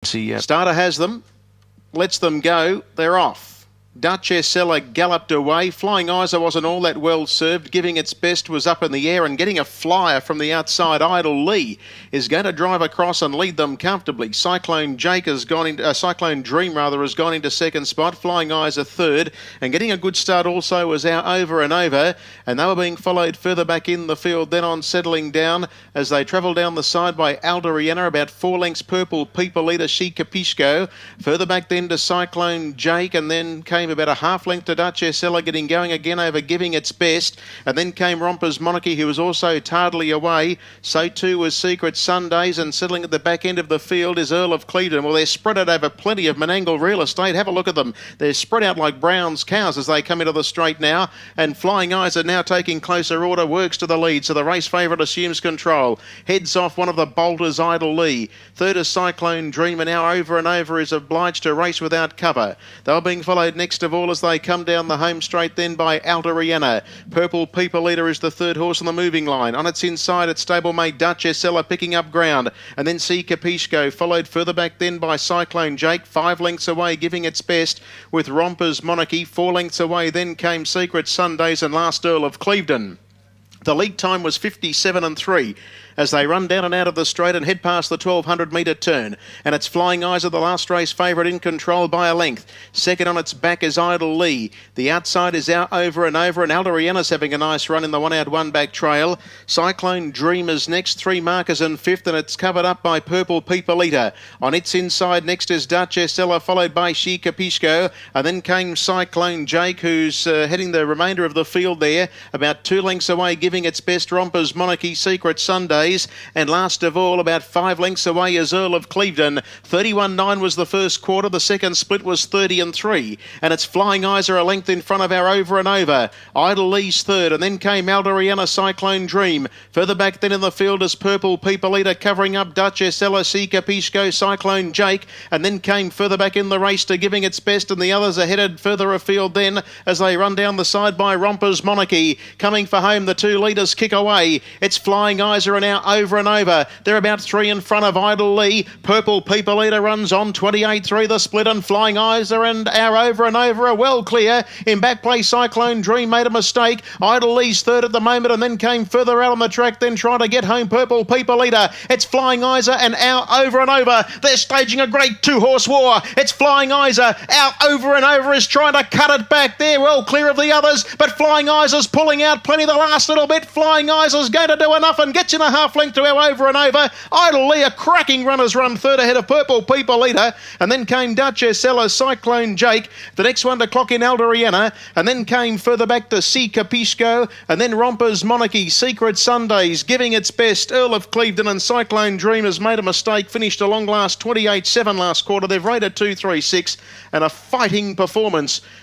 Starter has them, lets them go, they're off. Duchess Ella galloped away. Flying Isa wasn't all that well served. Giving its best was up in the air and getting a flyer from the outside. Idle Lee is going to drive across and lead them comfortably. Cyclone Jake has gone into Cyclone Dream has gone into second spot. Flying Isa third, and getting a good start also was our Over and Over, and they were being followed further back in the field. Then on settling down as they travel down the side by Alderiana, about 4 lengths Purple People leader She Capisco. Further back then to Cyclone Jake, and then came about a half length to Duchess Ella, getting going again over Giving Its Best, and then came Romper's Monarchy, who was also tardily away. So too was Secret Sundays, and settling at the back end of the field is Earl of Clevedon. Well, they're spread out over plenty of Menangle real estate. Have a look at them. They're spread out like Brown's cows as they come into the straight now, and Flying Eyes are now taking closer order. Works to the lead, so the race favourite assumes control. Heads off one of the bolters, Idle Lee. Third is Cyclone Dream, and now Over and Over is obliged to race without cover. They were being followed next of all as they come down the home straight then by Alderiana. Purple People leader is the third horse on the moving line. On its inside, its stablemate Duchess Ella picking up ground, and then See Capisco followed further back then by Cyclone Jake, 5 lengths away, Giving Its Best with Romper's Monarchy. 4 lengths away then came Secret Sundays, and last Earl of Clevedon. The lead time was 57 and 3 as they run down and out of the straight and head past the 1200 metre turn. And it's Flying Eyes of the last race favourite in control by a length. Second on its back is Idle Lee. The outside is out Over and Over, and Alderiana's having a nice run in the 1 out 1 back trail. Cyclone Dream is next, 3 markers in fifth, and it's covered up by Purple People Eater. On its inside next is Duchess Ella, followed by She Capisco, and then came Cyclone Jake, who's heading the remainder of the field there, about 2 lengths away, Giving Its Best, Romper's Monarchy, Secret Sundays, and last of all, about 5 lengths away is Earl of Clevedon. 31.9 was the first quarter. The second split was 30 and 3, and it's Flying Eyes are a length in front of our Over and Over. Idle Lee's third, and then came Alderiana, Cyclone Dream. Further back then in the field is Purple People Eater, covering up Duchess Ella, See Capisco, Cyclone Jake, and then came further back in the race to Giving Its Best, and the others are headed further afield then as they run down the side by Romper's Monarchy. Coming for home, the 2 leaders kick away. It's Flying Eyes are now Over and Over. They're about 3 in front of Idle Lee. Purple People Eater runs on 28 through the split, and Flying Eyes are and our Over and Over are well clear. In back play, Cyclone Dream made a mistake. Idle Lee's third at the moment, and then came further out on the track, then trying to get home Purple People Eater. It's Flying Eyes and our Over and Over. They're staging a great 2-horse war. It's Flying Eyes. Our Over and Over is trying to cut it back. They're well clear of the others, but Flying Eyes is pulling out plenty the last little bit. Flying Eyes is going to do enough and gets in a half length to our Over and Over. Idle Lee, a cracking runner's run third ahead of Purple People Eater, and then came Duchess Ella, Cyclone Jake, the next one to clock in Alderiana, and then came further back to See Capisco, and then Romper's Monarchy, Secret Sundays, Giving Its Best, Earl of Clevedon, and Cyclone Dream has made a mistake, finished a long last 28-7 last quarter. They've rated 2-3-6, and a fighting performance